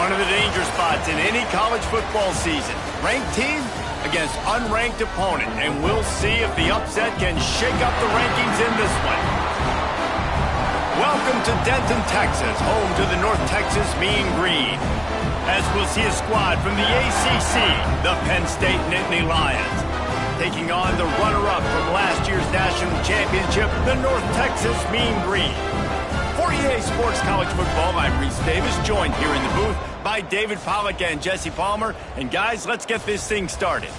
One of the danger spots in any college football season. Ranked team against unranked opponent. And we'll see if the upset can shake up the rankings in this one. Welcome to Denton, Texas, home to the North Texas Mean Green. As we'll see a squad from the ACC, the Penn State Nittany Lions, taking on the runner-up from last year's national championship, the North Texas Mean Green. For EA Sports College Football, I'm Reese Davis, joined here in the booth by David Pollack and Jesse Palmer. And guys, let's get this thing started.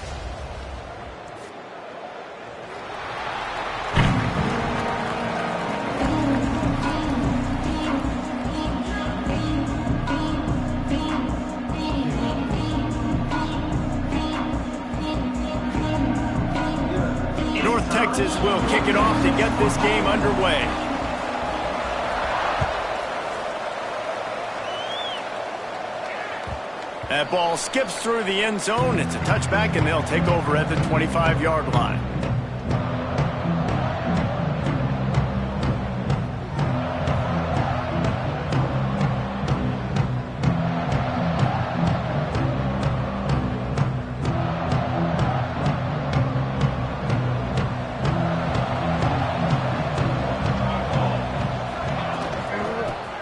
North Texas will kick it off to get this game underway. That ball skips through the end zone. It's a touchback, and they'll take over at the 25-yard line.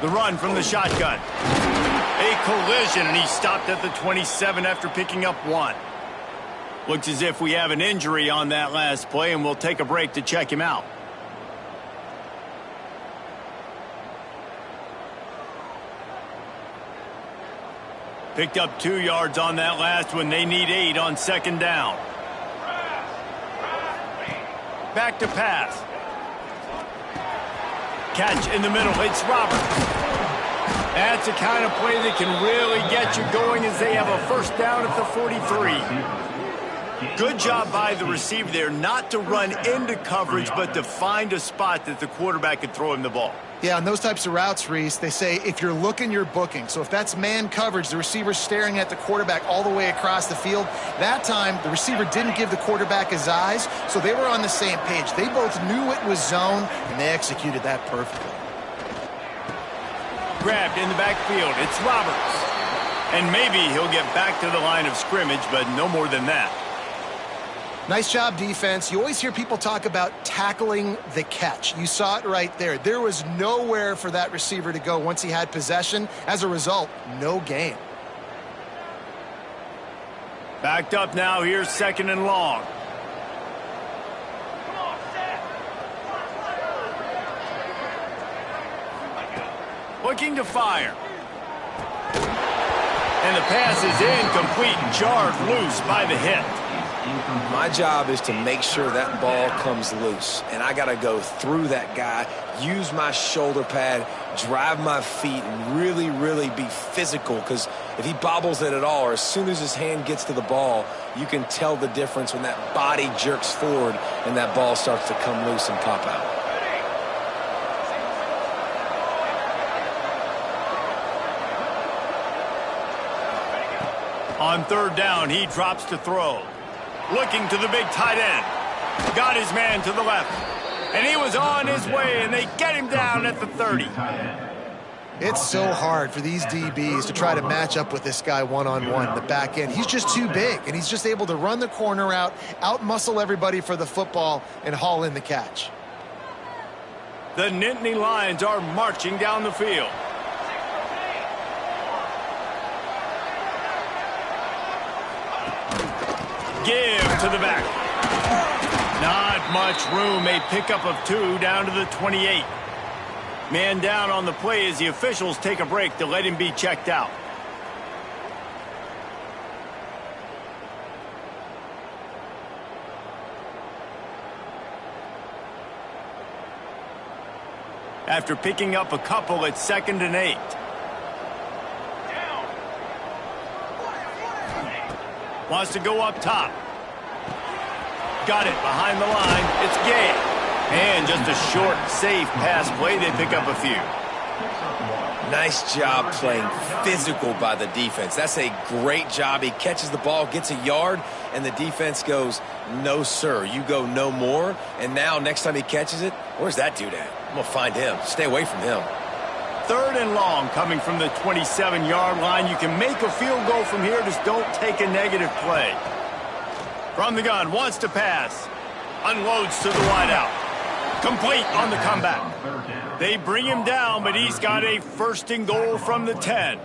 The run from the shotgun. A collision, and he stopped at the 27 after picking up one. Looks as if we have an injury on that last play, and we'll take a break to check him out. Picked up 2 yards on that last one. They need 8 on second down. Back to pass. Catch in the middle. It's Roberts. That's the kind of play that can really get you going as they have a first down at the 43. Good job by the receiver there not to run into coverage, but to find a spot that the quarterback could throw him the ball. Yeah, on those types of routes, Reese, they say if you're looking, you're booking. So if that's man coverage, the receiver's staring at the quarterback all the way across the field. That time, the receiver didn't give the quarterback his eyes, so they were on the same page. They both knew it was zone, and they executed that perfectly. Grabbed in the backfield. It's Roberts. And maybe he'll get back to the line of scrimmage, but no more than that. Nice job, defense. You always hear people talk about tackling the catch. You saw it right there. There was nowhere for that receiver to go once he had possession. As a result, no gain. Backed up now. Here's second and long. Looking to fire. And the pass is incomplete, jarred loose by the hit. My job is to make sure that ball comes loose. And I got to go through that guy, use my shoulder pad, drive my feet, and really, really be physical. Because if he bobbles it at all, or as soon as his hand gets to the ball, you can tell the difference when that body jerks forward and that ball starts to come loose and pop out. On third down, he drops to throw. Looking to the big tight end. Got his man to the left. And he was on his way, and they get him down at the 30. It's so hard for these DBs to try to match up with this guy one-on-one, the back end. He's just too big, and he's just able to run the corner out-muscle everybody for the football, and haul in the catch. The Nittany Lions are marching down the field. Give to the back. Not much room. A pickup of 2 down to the 28. Man down on the play as the officials take a break to let him be checked out. After picking up a couple, it's 2nd and 8. Wants to go up top. Got it behind the line. It's Gay. And just a short, safe pass play. They pick up a few. Nice job playing physical by the defense. That's a great job. He catches the ball, gets a yard, and the defense goes, no, sir, you go no more. And now next time he catches it, where's that dude at? I'm going to find him. Stay away from him. 3rd and long coming from the 27-yard line. You can make a field goal from here. Just don't take a negative play. From the gun, wants to pass. Unloads to the wideout. Complete on the comeback. They bring him down, but he's got a 1st and goal from the 10.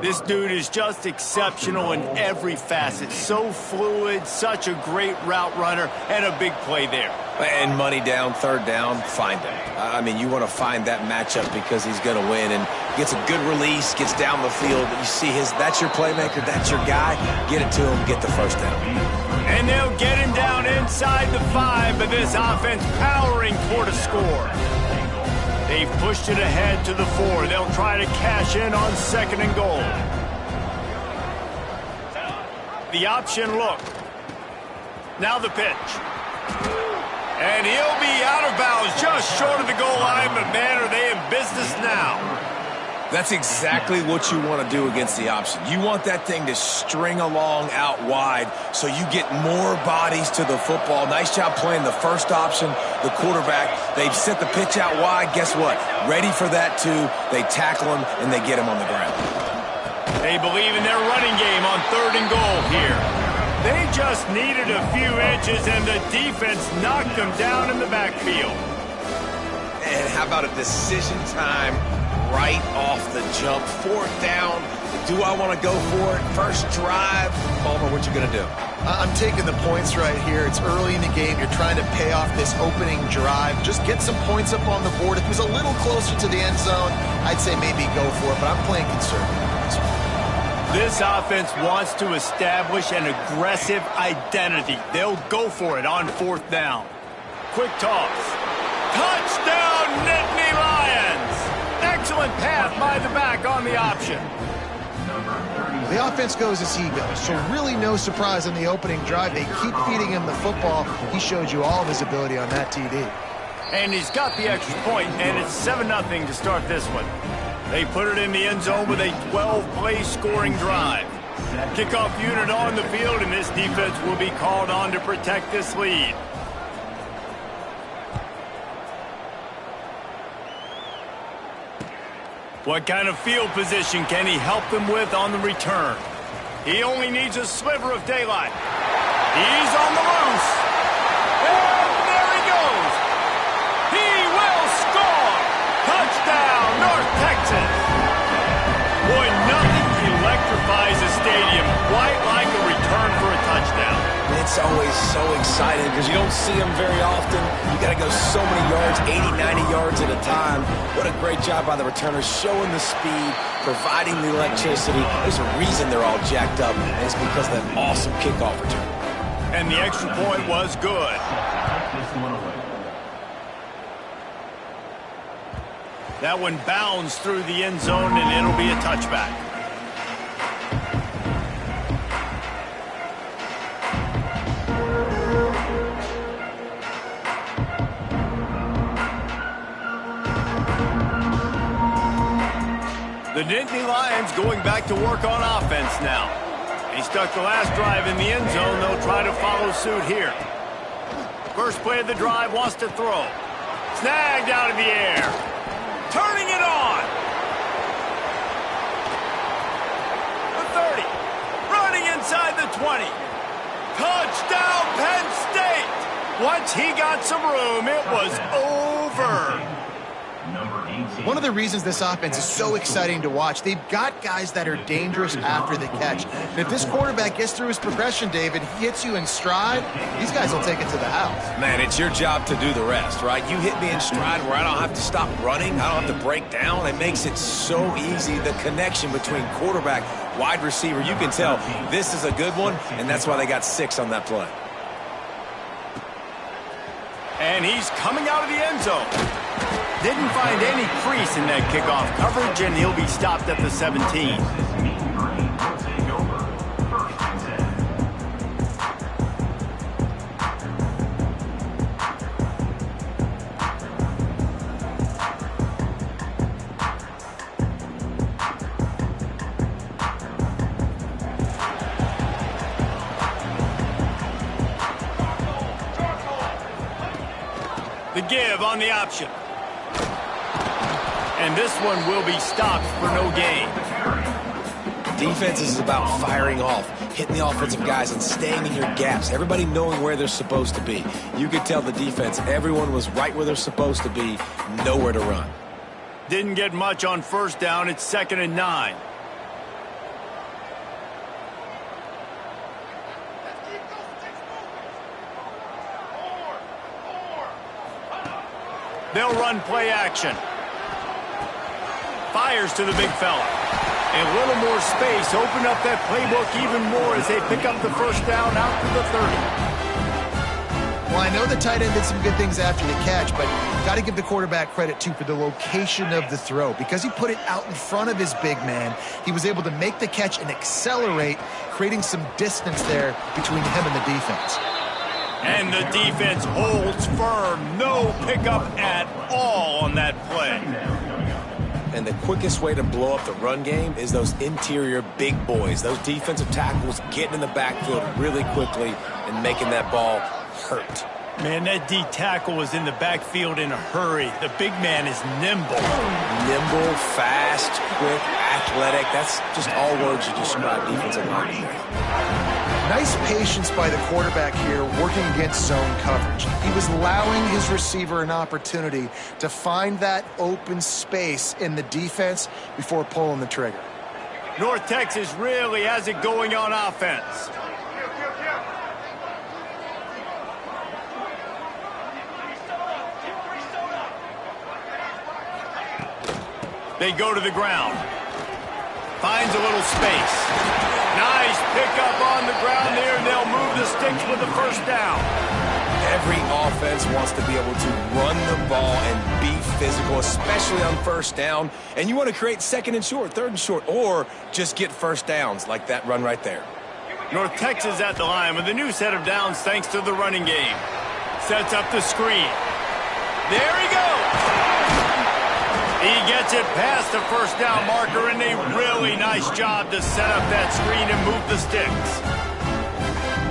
This dude is just exceptional in every facet. So fluid, such a great route runner, and a big play there. And money down, 3rd down, find him. I mean, you want to find that matchup because he's going to win. And gets a good release, gets down the field. You see that's your playmaker, that's your guy. Get it to him, get the 1st down. And they'll get him down inside the 5, but this offense powering toward a score. They've pushed it ahead to the 4. They'll try to cash in on 2nd and goal. The option look. Now the pitch. And he'll be out of bounds just short of the goal line, but man, are they in business now. That's exactly what you want to do against the option. You want that thing to string along out wide so you get more bodies to the football. Nice job playing the 1st option, the quarterback. They've sent the pitch out wide. Guess what? Ready for that, too. They tackle him, and they get him on the ground. They believe in their running game on 3rd and goal here. They just needed a few inches, and the defense knocked them down in the backfield. And how about a decision time right off the jump? 4th down. Do I want to go for it? 1st drive. Palmer, what you going to do? I'm taking the points right here. It's early in the game. You're trying to pay off this opening drive. Just get some points up on the board. If it was a little closer to the end zone, I'd say maybe go for it, but I'm playing conservative on this one. This offense wants to establish an aggressive identity. They'll go for it on 4th down. Quick toss. Touchdown, Nittany Lions! Excellent pass by the back on the option. The offense goes as he goes, so really no surprise on the opening drive. They keep feeding him the football. He showed you all of his ability on that TD. And he's got the extra point, and it's 7-0 to start this one. They put it in the end zone with a 12-play scoring drive. Kickoff unit on the field, and this defense will be called on to protect this lead. What kind of field position can he help them with on the return? He only needs a sliver of daylight. He's on the loose. And there he goes. He will score. Touchdown, North Texas. Boy, nothing electrifies a stadium quite like a return for a touchdown. It's always so exciting because you don't see them very often. You got to go so many yards, 80, 90 yards at a time. What a great job by the returners, showing the speed, providing the electricity. There's a reason they're all jacked up, and it's because of that awesome kickoff return. And the extra point was good. That one bounds through the end zone, and it'll be a touchback. The Nittany Lions going back to work on offense now. They stuck the last drive in the end zone. They'll try to follow suit here. First play of the drive, wants to throw. Snagged out of the air. Turning it on. The 30. Running inside the 20. Touchdown, Penn State. Once he got some room, it was over. One of the reasons this offense is so exciting to watch, they've got guys that are dangerous after the catch. And if this quarterback gets through his progression, David, he hits you in stride, these guys will take it to the house. Man, it's your job to do the rest, right? You hit me in stride where I don't have to stop running. I don't have to break down. It makes it so easy, the connection between quarterback, wide receiver. You can tell this is a good one, and that's why they got 6 on that play. And he's coming out of the end zone. Didn't find any crease in that kickoff coverage, and he'll be stopped at the 17. The give on the option. And and this one will be stopped for no gain. Defense is about firing off, hitting the offensive guys, and staying in your gaps. Everybody knowing where they're supposed to be. You could tell the defense, everyone was right where they're supposed to be, nowhere to run. Didn't get much on first down. It's 2nd and 9. They'll run play action. Fires to the big fella. And a little more space. Open up that playbook even more as they pick up the first down out to the 30. Well, I know the tight end did some good things after the catch, but got to give the quarterback credit, too, for the location of the throw. Because he put it out in front of his big man, he was able to make the catch and accelerate, creating some distance there between him and the defense. And the defense holds firm. No pickup at all on that play. And the quickest way to blow up the run game is those interior big boys, those defensive tackles getting in the backfield really quickly and making that ball hurt. Man, that D tackle was in the backfield in a hurry. The big man is nimble. Nimble, fast, quick, athletic. That's just all words to describe defensive line. Nice patience by the quarterback here working against zone coverage. He was allowing his receiver an opportunity to find that open space in the defense before pulling the trigger. North Texas really has it going on offense. They go to the ground. Finds a little space. Nice pickup on the ground there, and they'll move the sticks with the first down. Every offense wants to be able to run the ball and be physical, especially on first down. And you want to create 2nd and short, 3rd and short, or just get first downs like that run right there. North Texas at the line with a new set of downs thanks to the running game. Sets up the screen. There he goes. He gets it past the first down marker, and a really nice job to set up that screen and move the sticks.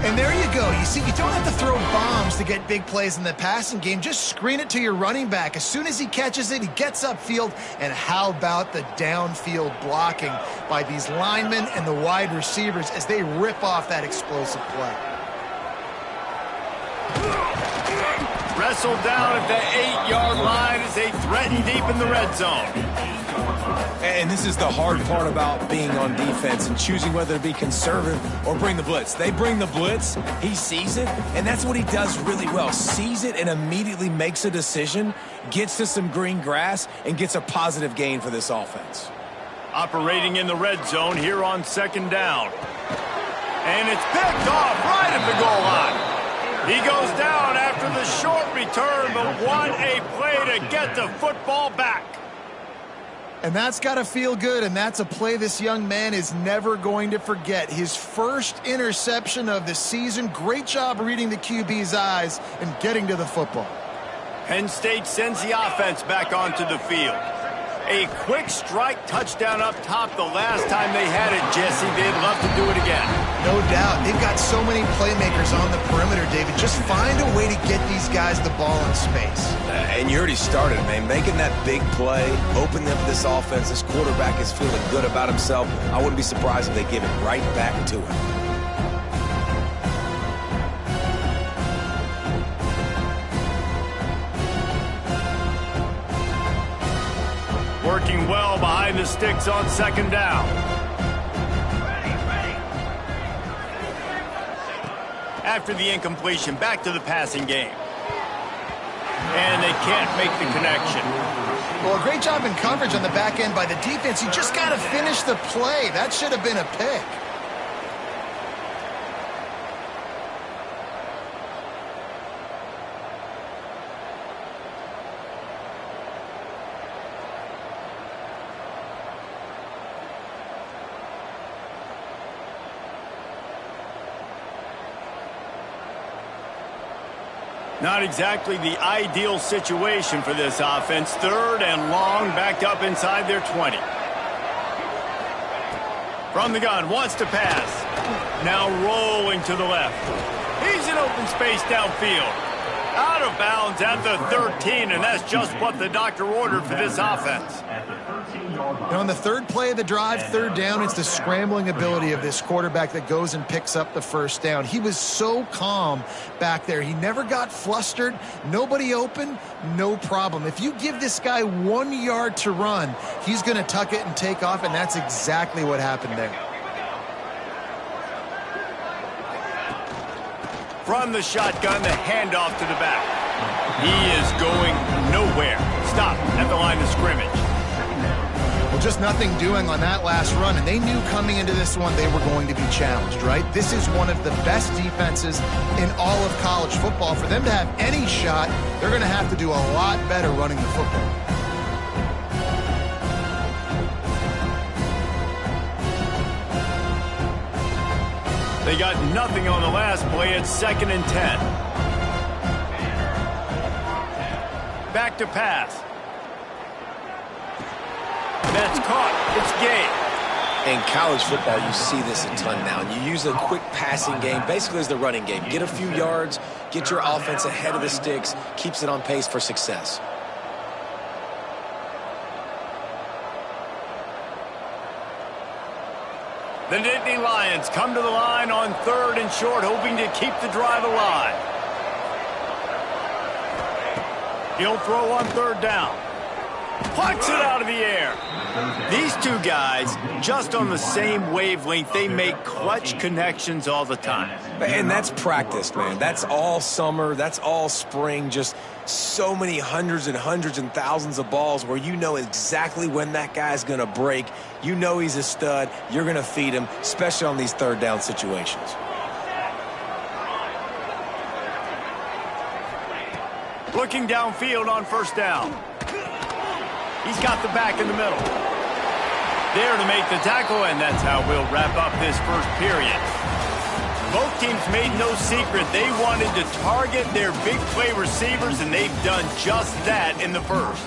And there you go. You see, you don't have to throw bombs to get big plays in the passing game. Just screen it to your running back. As soon as he catches it, he gets upfield. And how about the downfield blocking by these linemen and the wide receivers as they rip off that explosive play? Wrestled down at the 8-yard line as they threaten deep in the red zone. And this is the hard part about being on defense and choosing whether to be conservative or bring the blitz. They bring the blitz, he sees it, and that's what he does really well. Sees it and immediately makes a decision, gets to some green grass, and gets a positive gain for this offense. Operating in the red zone here on 2nd down. And it's picked off right at the goal line. He goes down after the short return, but what a play to get the football back. And that's got to feel good, and that's a play this young man is never going to forget. His first interception of the season. Great job reading the QB's eyes and getting to the football. Penn State sends the offense back onto the field. A quick strike touchdown up top the last time they had it, Jesse. They'd love to do it again. No doubt. They've got so many playmakers on the perimeter, David. Just find a way to get these guys the ball in space. And you already started, man. Making that big play, opening up this offense. This quarterback is feeling good about himself. I wouldn't be surprised if they give it right back to him. Working well behind the sticks on 2nd down. After the incompletion, back to the passing game. And they can't make the connection. Well, a great job in coverage on the back end by the defense. You just got to finish the play. That should have been a pick. Not exactly the ideal situation for this offense. 3rd and long, backed up inside their 20. From the gun, wants to pass. Now rolling to the left. He's in open space downfield. Out of bounds at the 13, and that's just what the doctor ordered for this offense. And on the third play of the drive, third down, it's the scrambling ability of this quarterback that goes and picks up the first down. He was so calm back there. He never got flustered. Nobody open, no problem. If you give this guy 1 yard to run, he's going to tuck it and take off, and that's exactly what happened there. From the shotgun, the handoff to the back. He is going nowhere. Stop at the line of scrimmage. Well, just nothing doing on that last run, and they knew coming into this one they were going to be challenged, right? This is one of the best defenses in all of college football. For them to have any shot, they're going to have to do a lot better running the football. They got nothing on the last play. It's 2nd and 10. Back to pass. That's caught. It's Gain. In college football, you see this a ton now. And you use a quick passing game, basically as the running game. Get a few yards, get your offense ahead of the sticks, keeps it on pace for success. The Nittany Lions come to the line on 3rd and short, hoping to keep the drive alive. He'll throw on 3rd down. Plucks it out of the air. These two guys, just on the same wavelength, they make clutch connections all the time. And that's practice, man. That's all summer. That's all spring. Just so many hundreds and thousands of balls where you know exactly when that guy's going to break. You know he's a stud. You're going to feed him, especially on these 3rd down situations. Looking downfield on 1st down. He's got the back in the middle. There to make the tackle, and that's how we'll wrap up this first period. Both teams made no secret they wanted to target their big play receivers, and they've done just that in the first.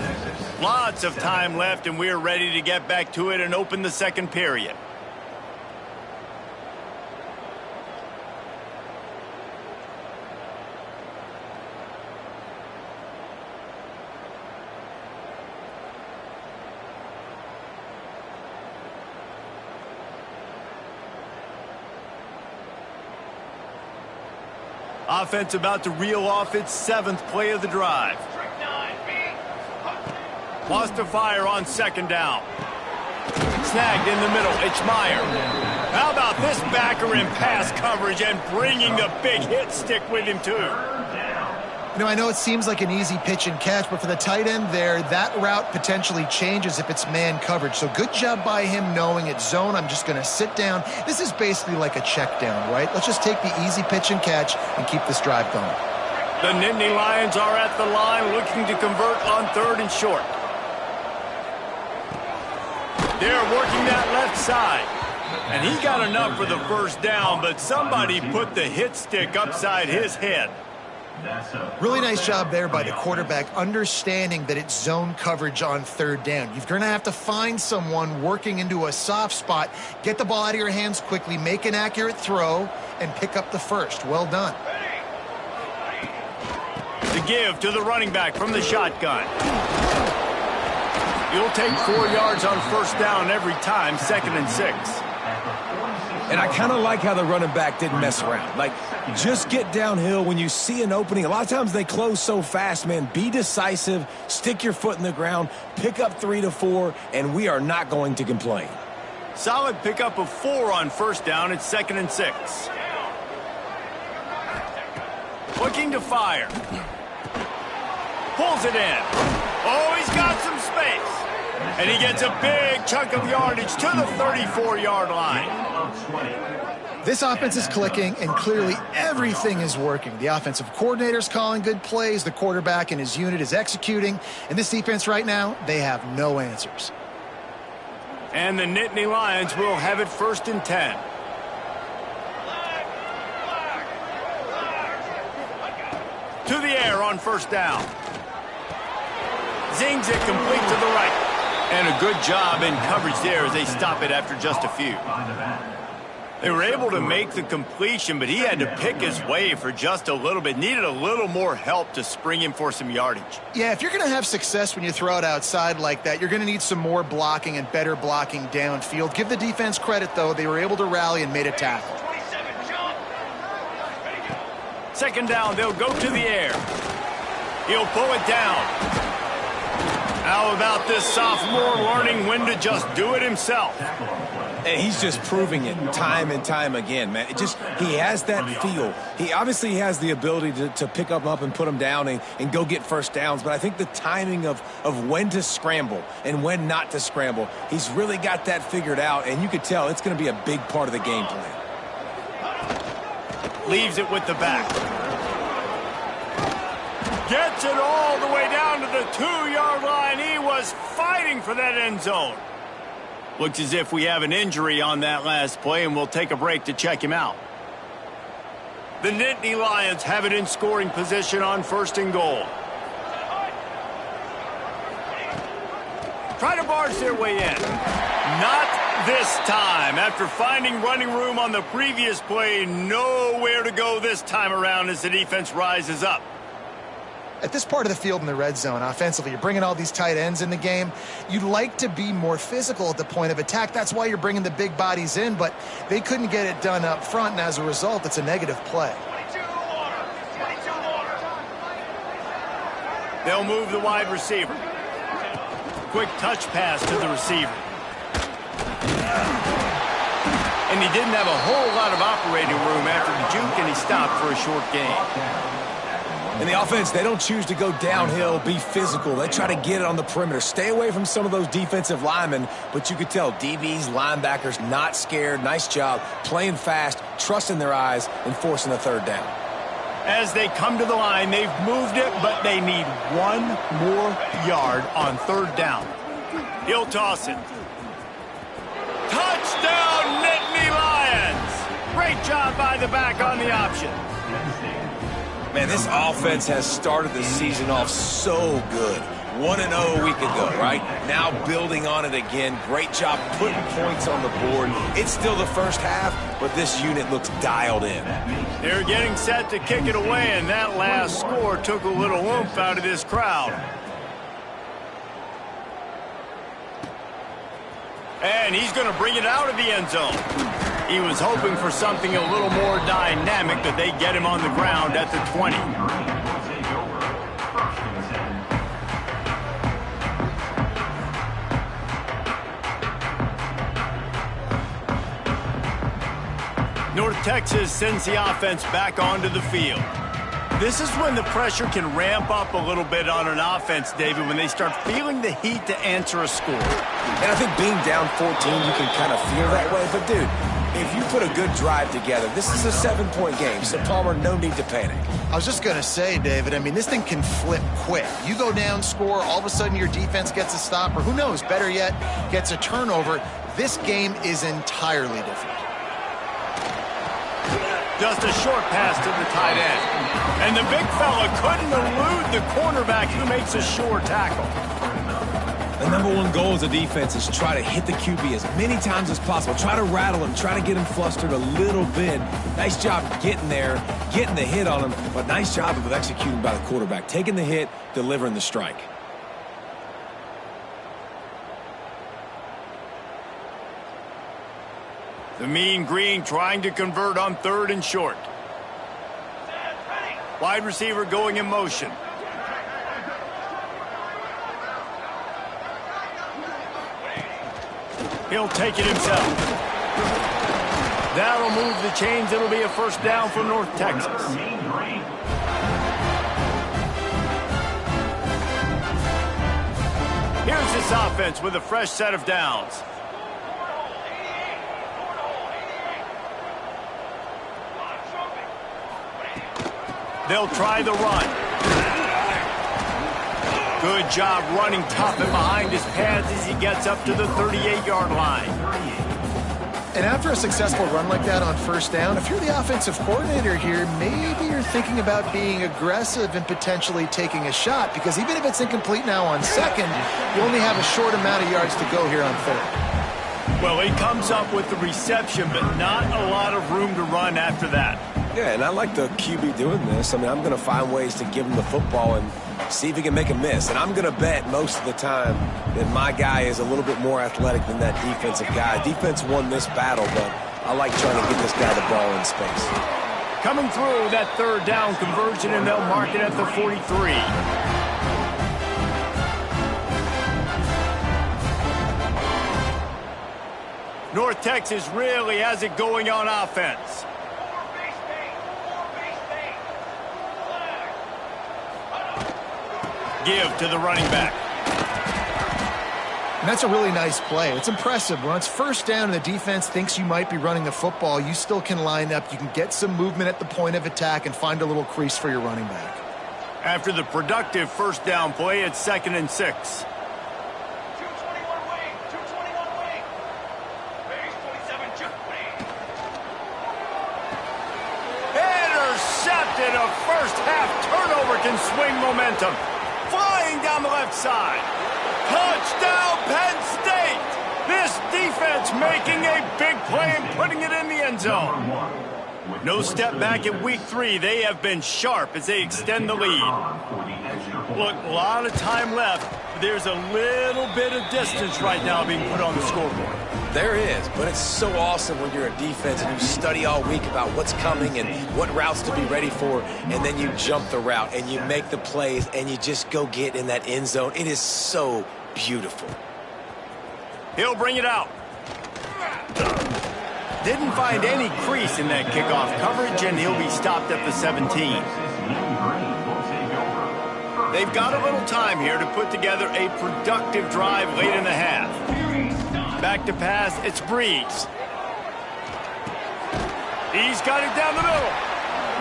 Lots of time left, and we're ready to get back to it and open the 2nd period. Offense about to reel off its 7th play of the drive. Lost to fire on 2nd down. Snagged in the middle. It's Meyer. How about this backer in pass coverage and bringing the big hit stick with him, too? You know, I know it seems like an easy pitch and catch, but for the tight end there, that route potentially changes if it's man coverage. So good job by him knowing it's zone. I'm just going to sit down. This is basically like a check down, right? Let's just take the easy pitch and catch and keep this drive going. The Nittany Lions are at the line looking to convert on 3rd and short. They're working that left side. And he got enough for the 1st down, but somebody put the hit stick upside his head. Really nice job there by the quarterback, understanding that it's zone coverage on 3rd down. You're going to have to find someone working into a soft spot, get the ball out of your hands quickly, make an accurate throw, and pick up the 1st. Well done. The give to the running back from the shotgun. You'll take 4 yards on 1st down every time, 2nd and 6. And I kind of like how the running back didn't mess around. Like, just get downhill when you see an opening. A lot of times they close so fast, man. Be decisive, stick your foot in the ground, pick up 3 to 4, and we are not going to complain. Solid pickup of 4 on 1st down. It's 2nd and 6. Looking to fire. Pulls it in. Oh, he's got some space. And he gets a big chunk of yardage to the 34-yard line. This offense is clicking, and clearly everything is working. The offensive coordinator's calling good plays. The quarterback and his unit is executing. And this defense right now, they have no answers. And the Nittany Lions will have it 1st and 10. To the air on 1st down. Zings it complete to the right. And a good job in coverage there as they stop it after just a few. They were able to make the completion, but he had to pick his way for just a little bit. Needed a little more help to spring him for some yardage. Yeah, if you're going to have success when you throw it outside like that, you're going to need some more blocking and better blocking downfield. Give the defense credit, though. They were able to rally and made a tackle. Second down, they'll go to the air. He'll pull it down. How about this sophomore learning when to just do it himself? And he's just proving it time and time again, man. He has that feel. He obviously has the ability to pick them up and put them down and go get first downs. But I think the timing of when to scramble and when not to scramble, he's really got that figured out. And you could tell it's going to be a big part of the game plan. Leaves it with the back. Gets it all the way down to the 2-yard line. He was fighting for that end zone. Looks as if we have an injury on that last play, and we'll take a break to check him out. The Nittany Lions have it in scoring position on 1st and goal. Try to barge their way in. Not this time. After finding running room on the previous play, nowhere to go this time around as the defense rises up. At this part of the field in the red zone, offensively, you're bringing all these tight ends in the game. You'd like to be more physical at the point of attack. That's why you're bringing the big bodies in, but they couldn't get it done up front, and as a result, it's a negative play. They'll move the wide receiver. Quick touch pass to the receiver. And he didn't have a whole lot of operating room after the juke, and he stopped for a short gain. And the offense, they don't choose to go downhill, be physical. They try to get it on the perimeter. Stay away from some of those defensive linemen, but you could tell DBs, linebackers, not scared. Nice job playing fast, trusting their eyes, and forcing a third down. As they come to the line, they've moved it, but they need one more yard on 3rd down. He'll toss it. Touchdown, Nittany Lions! Great job by the back on the option. Man, this offense has started the season off so good. 1-0 a week ago, right? Now building on it again. Great job putting points on the board. It's still the first half, but this unit looks dialed in. They're getting set to kick it away, and that last score took a little oomph out of this crowd. And he's going to bring it out of the end zone. He was hoping for something a little more dynamic, but they get him on the ground at the 20. North Texas sends the offense back onto the field. This is when the pressure can ramp up a little bit on an offense, David, when they start feeling the heat to answer a score. And I think being down 14, you can kind of feel that way. But, dude, if you put a good drive together, this is a 7-point game. So, Palmer, no need to panic. I was just going to say, David, I mean, this thing can flip quick. You go down, score, all of a sudden your defense gets a stop, or who knows, better yet, gets a turnover. This game is entirely different. Just a short pass to the tight end. And the big fella couldn't elude the cornerback who makes a sure tackle. The number one goal as a defense is try to hit the QB as many times as possible. Try to rattle him, try to get him flustered a little bit. Nice job getting there, getting the hit on him, but nice job of executing by the quarterback. Taking the hit, delivering the strike. The Mean Green trying to convert on 3rd and short. Wide receiver going in motion. He'll take it himself. That'll move the chains. It'll be a first down for North Texas. Here's this offense with a fresh set of downs. They'll try the run. Good job running tough and behind his pads as he gets up to the 38-yard line. And after a successful run like that on 1st down, if you're the offensive coordinator here, maybe you're thinking about being aggressive and potentially taking a shot, because even if it's incomplete now on 2nd, you only have a short amount of yards to go here on 3rd. Well, he comes up with the reception, but not a lot of room to run after that. Yeah, and I like the QB doing this. I mean, I'm going to find ways to give him the football and see if he can make a miss. And I'm going to bet most of the time that my guy is a little bit more athletic than that defensive guy. Defense won this battle, but I like trying to get this guy the ball in space. Coming through that third down conversion, and they'll mark it at the 43. North Texas really has it going on offense. Give to the running back. And that's a really nice play. It's impressive. When it's first down and the defense thinks you might be running the football, you still can line up. You can get some movement at the point of attack and find a little crease for your running back. After the productive first down play, it's 2nd and 6. Intercepted. A first half turnover can swing momentum. Flying down the left side. Touchdown, Penn State! This defense making a big play and putting it in the end zone. No step back in week 3. They have been sharp as they extend the lead. Look, a lot of time left. There's a little bit of distance right now being put on the scoreboard. There is, but it's so awesome when you're a defense and you study all week about what's coming and what routes to be ready for, and then you jump the route and you make the plays and you just go get in that end zone. It is so beautiful. He'll bring it out. Didn't find any crease in that kickoff coverage, and he'll be stopped at the 17. They've got a little time here to put together a productive drive late in the half. Back to pass, it's Breeze. He's got it down the middle.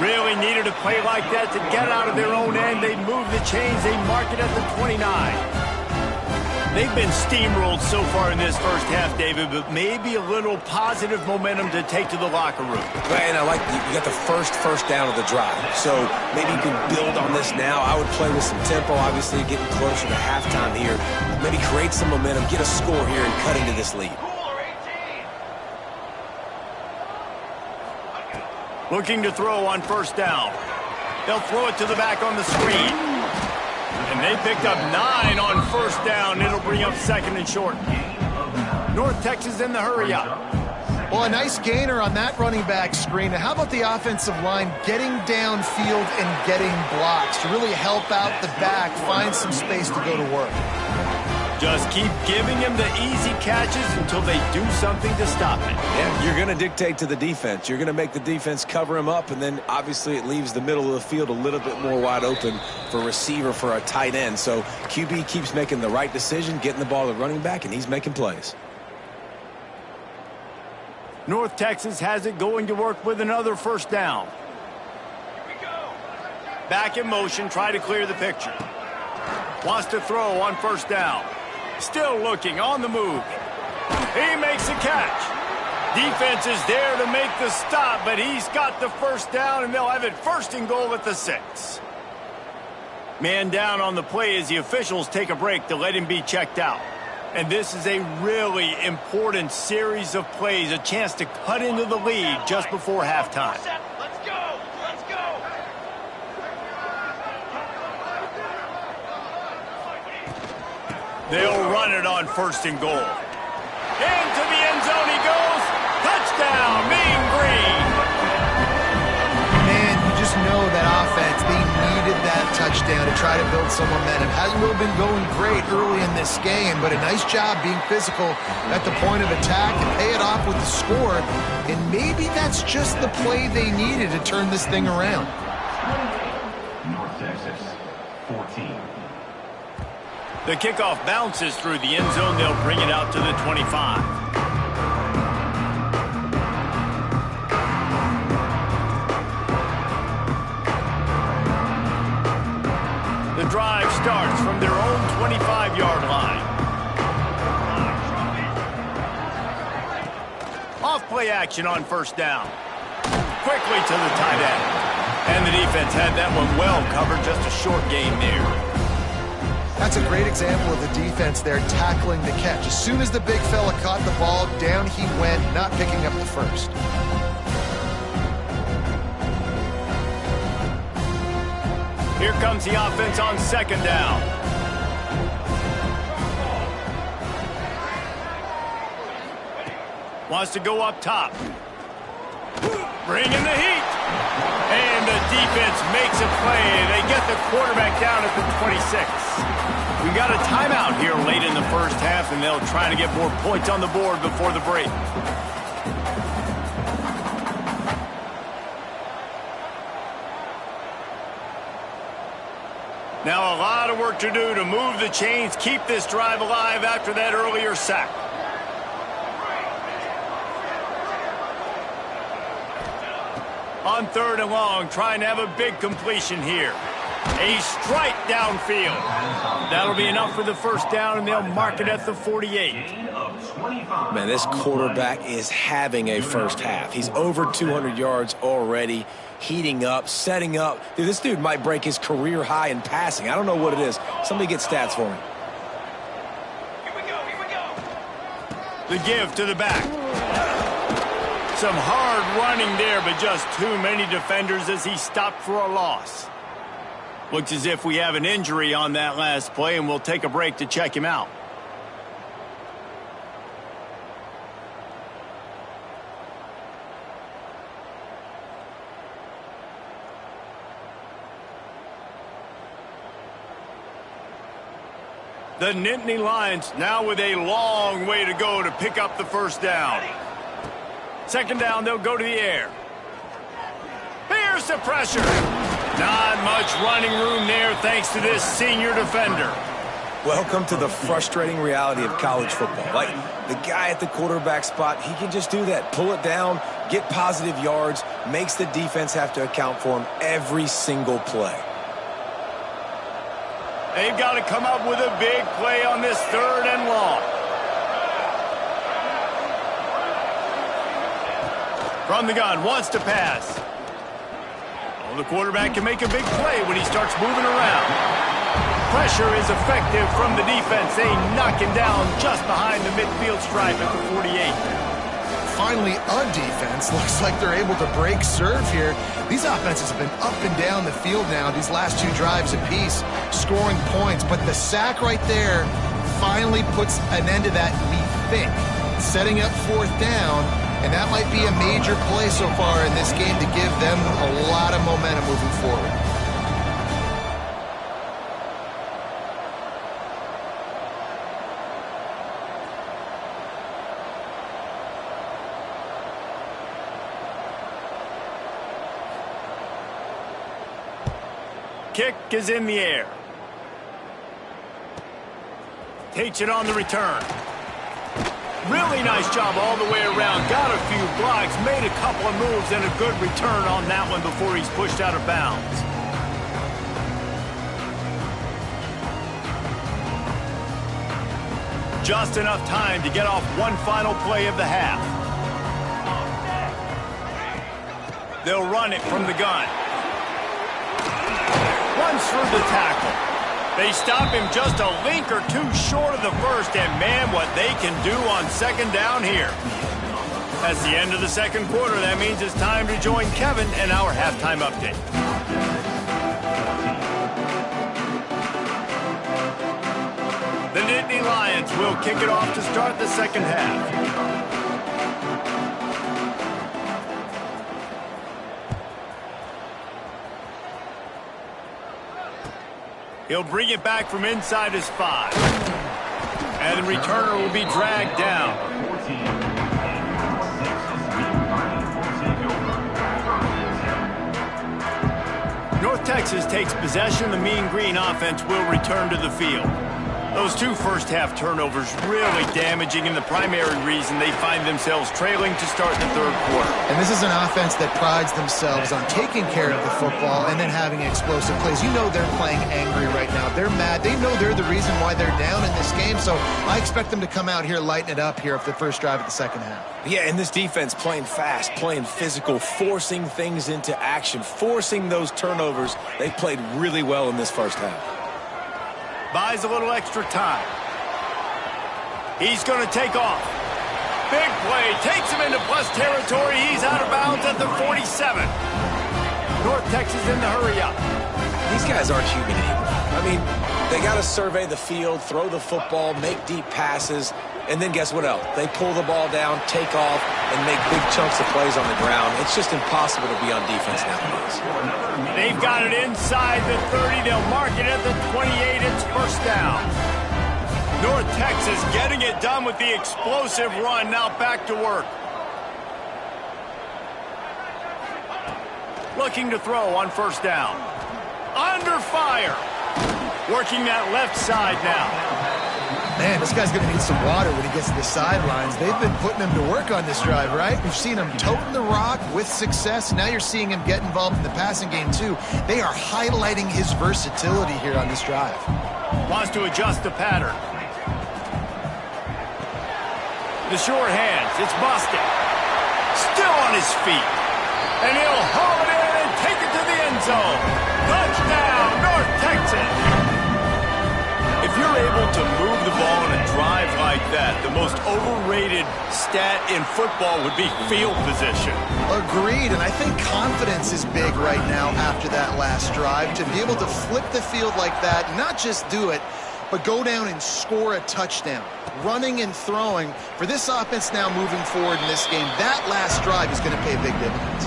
Really needed a play like that to get out of their own end. They move the chains, they mark it at the 29. They've been steamrolled so far in this first half, David, but maybe a little positive momentum to take to the locker room. And I like you got the first down of the drive, so maybe you can build on this now. I would play with some tempo, obviously getting closer to halftime here. Maybe create some momentum, get a score here, and cut into this lead. Looking to throw on first down. They'll throw it to the back on the screen. And they picked up 9 on first down. It'll bring up 2nd and short. North Texas in the hurry up. Well, a nice gainer on that running back screen. Now, how about the offensive line getting downfield and getting blocks to really help out the back, find some space to go to work? Just keep giving him the easy catches until they do something to stop it. Yeah, you're going to dictate to the defense. You're going to make the defense cover him up, and then obviously it leaves the middle of the field a little bit more wide open for a receiver, for a tight end. So QB keeps making the right decision, getting the ball to the running back, and he's making plays. North Texas has it going to work with another first down. Here we go. Back in motion, try to clear the picture. Wants to throw on first down. Still looking, on the move. He makes a catch. Defense is there to make the stop, but he's got the first down, and they'll have it 1st and goal at the 6. Man down on the play as the officials take a break to let him be checked out. And this is a really important series of plays, a chance to cut into the lead just before halftime. Let's go! Let's go! They'll run it on 1st and goal. Into the end zone he goes. Touchdown, Mean Green. Man, you just know that offense, they needed that touchdown to try to build some momentum. Hasn't really been going great early in this game, but a nice job being physical at the point of attack and pay it off with the score. And maybe that's just the play they needed to turn this thing around. North Texas, 14. The kickoff bounces through the end zone. They'll bring it out to the 25. The drive starts from their own 25-yard line. Off play action on first down. Quickly to the tight end. And the defense had that one well covered, just a short gain there. That's a great example of the defense there tackling the catch. As soon as the big fella caught the ball, down he went, not picking up the first. Here comes the offense on second down. Wants to go up top. Bringing the heat. And the defense makes a play. They get the quarterback down at the 26. We got a timeout here late in the first half, and they'll try to get more points on the board before the break. Now a lot of work to do to move the chains, keep this drive alive after that earlier sack. On third and long, trying to have a big completion here. A strike downfield. That'll be enough for the first down, and they'll mark it at the 48. Man, this quarterback is having a first half. He's over 200 yards already, heating up, setting up. Dude, this dude might break his career high in passing. I don't know what it is. Somebody get stats for me. The give to the back. Some hard running there, but just too many defenders as he stopped for a loss. Looks as if we have an injury on that last play, and we'll take a break to check him out. The Nittany Lions now with a long way to go to pick up the first down. Second down, they'll go to the air. Here's the pressure. Not much running room there thanks to this senior defender. Welcome to the frustrating reality of college football. Like, the guy at the quarterback spot, he can just do that. Pull it down, get positive yards, makes the defense have to account for him every single play. They've got to come up with a big play on this third and long. From the gun, wants to pass. Oh, the quarterback can make a big play when he starts moving around. Pressure is effective from the defense. They knock him down just behind the midfield stripe at the 48. Finally, on defense, looks like they're able to break serve here. These offenses have been up and down the field now, these last two drives apiece, scoring points. But the sack right there finally puts an end to that, we think. Setting up fourth down, and that might be a major play so far in this game to give them a lot of momentum moving forward. Kick is in the air. Takes it on the return. Really nice job all the way around. Got a few blocks, made a couple of moves, and a good return on that one before he's pushed out of bounds. Just enough time to get off one final play of the half. They'll run it from the gun. Runs through the tackle. They stop him just a link or two short of the first, and man, what they can do on second down here. That's the end of the second quarter. That means it's time to join Kevin and our halftime update. The Nittany Lions will kick it off to start the second half. He'll bring it back from inside his 5. And the returner will be dragged down. North Texas takes possession. The Mean Green offense will return to the field. Those two first-half turnovers really damaging, and the primary reason they find themselves trailing to start the third quarter. And this is an offense that prides themselves on taking care of the football and then having explosive plays. You know they're playing angry right now. They're mad. They know they're the reason why they're down in this game, so I expect them to come out here, lighten it up here for the first drive of the second half. Yeah, and this defense playing fast, playing physical, forcing things into action, forcing those turnovers. They played really well in this first half. Buys a little extra time. He's going to take off. Big play. Takes him into plus territory. He's out of bounds at the 47. North Texas in the hurry up. These guys aren't human anymore. I mean, they got to survey the field, throw the football, make deep passes, and then guess what else? They pull the ball down, take off, and make big chunks of plays on the ground. It's just impossible to be on defense nowadays. They've got it inside the 30. They'll mark it at the 28. It's first down. North Texas getting it done with the explosive run. Now back to work. Looking to throw on first down. Under fire. Working that left side now. Man, this guy's going to need some water when he gets to the sidelines. They've been putting him to work on this drive, right? We've seen him toting the rock with success. Now you're seeing him get involved in the passing game, too. They are highlighting his versatility here on this drive. Wants to adjust the pattern. The short hands. It's busted. Still on his feet. And he'll haul it in and take it to the end zone. Touchdown, North Texas. If you're able to move the ball in a drive like that, the most overrated stat in football would be field position. Agreed, and I think confidence is big right now after that last drive. To be able to flip the field like that, not just do it, but go down and score a touchdown. Running and throwing, for this offense now moving forward in this game, that last drive is going to pay big dividends.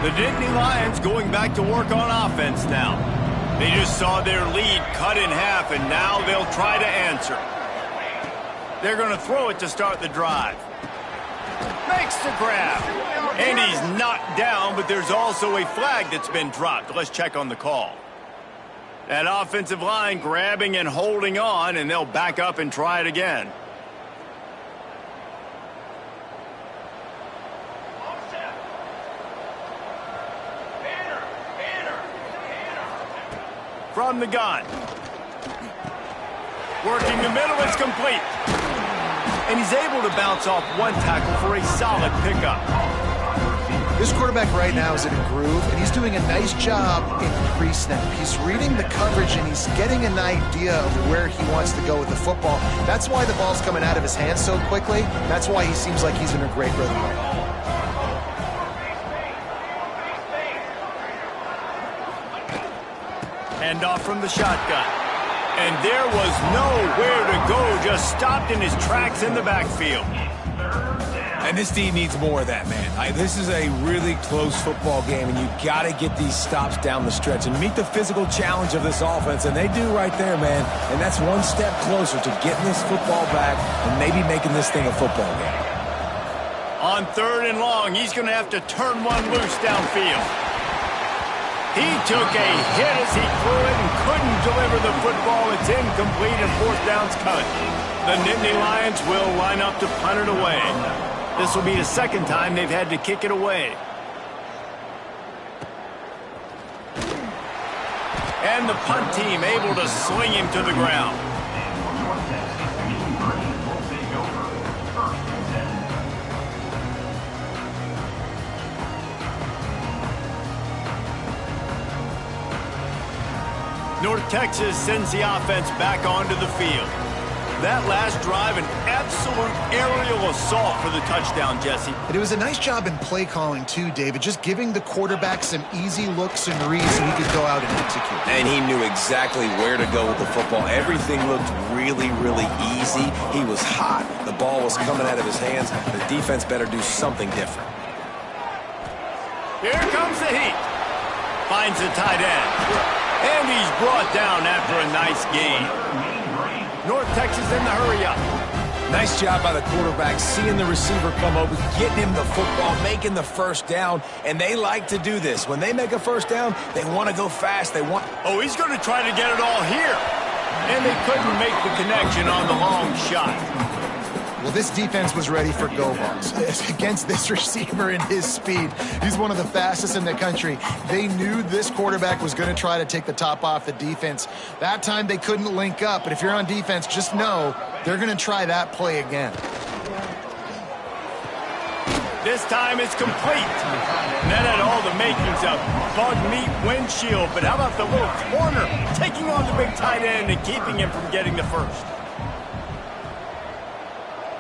The Nittany Lions going back to work on offense now. They just saw their lead cut in half, and now they'll try to answer. They're going to throw it to start the drive. Makes the grab. And he's knocked down, but there's also a flag that's been dropped. Let's check on the call. That offensive line grabbing and holding on, and they'll back up and try it again. From the gun. Working the middle, it's complete. And he's able to bounce off one tackle for a solid pickup. This quarterback right now is in a groove, and he's doing a nice job in pre-snap. He's reading the coverage, and he's getting an idea of where he wants to go with the football. That's why the ball's coming out of his hands so quickly. That's why he seems like he's in a great rhythm right now. Hand off from the shotgun. And there was nowhere to go, just stopped in his tracks in the backfield. And this team needs more of that, man. This is a really close football game, and you got to get these stops down the stretch and meet the physical challenge of this offense, and they do right there, man. And that's one step closer to getting this football back and maybe making this thing a football game. On 3rd and long, he's going to have to turn one loose downfield. He took a hit as he threw it and couldn't deliver the football. It's incomplete and 4th down's cut. The Nittany Lions will line up to punt it away. This will be the 2nd time they've had to kick it away. And the punt team able to sling him to the ground. North Texas sends the offense back onto the field. That last drive, an absolute aerial assault for the touchdown, Jesse. But it was a nice job in play calling, too, David, just giving the quarterback some easy looks and reads so he could go out and execute. And he knew exactly where to go with the football. Everything looked really, really easy. He was hot. The ball was coming out of his hands. The defense better do something different. Here comes the heat. Finds the tight end. And he's brought down after a nice game. North Texas in the hurry-up. Nice job by the quarterback, seeing the receiver come over, getting him the football, making the first down, and they like to do this. When they make a first down, they want to go fast. Oh, he's going to try to get it all here. And they couldn't make the connection on the long shot. Well, this defense was ready for go balls against this receiver and his speed. He's one of the fastest in the country. They knew this quarterback was going to try to take the top off the defense. That time they couldn't link up, but if you're on defense, just know they're going to try that play again. This time it's complete. And that had all the makings of bug meat windshield. But how about the little corner taking on the big tight end and keeping him from getting the first?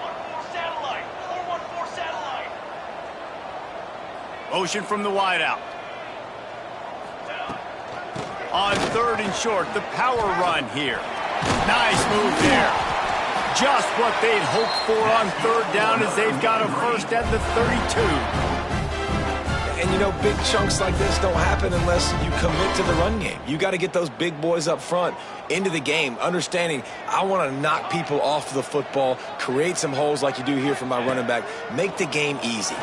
1-4 satellite. 4-1-4 satellite. Motion from the wideout. On 3rd and short, the power run here. Nice move there. Just what they'd hoped for on 3rd down as they've got a first at the 32. And, you know, big chunks like this don't happen unless you commit to the run game. You got to get those big boys up front into the game, understanding I want to knock people off the football, create some holes like you do here for my running back, make the game easy.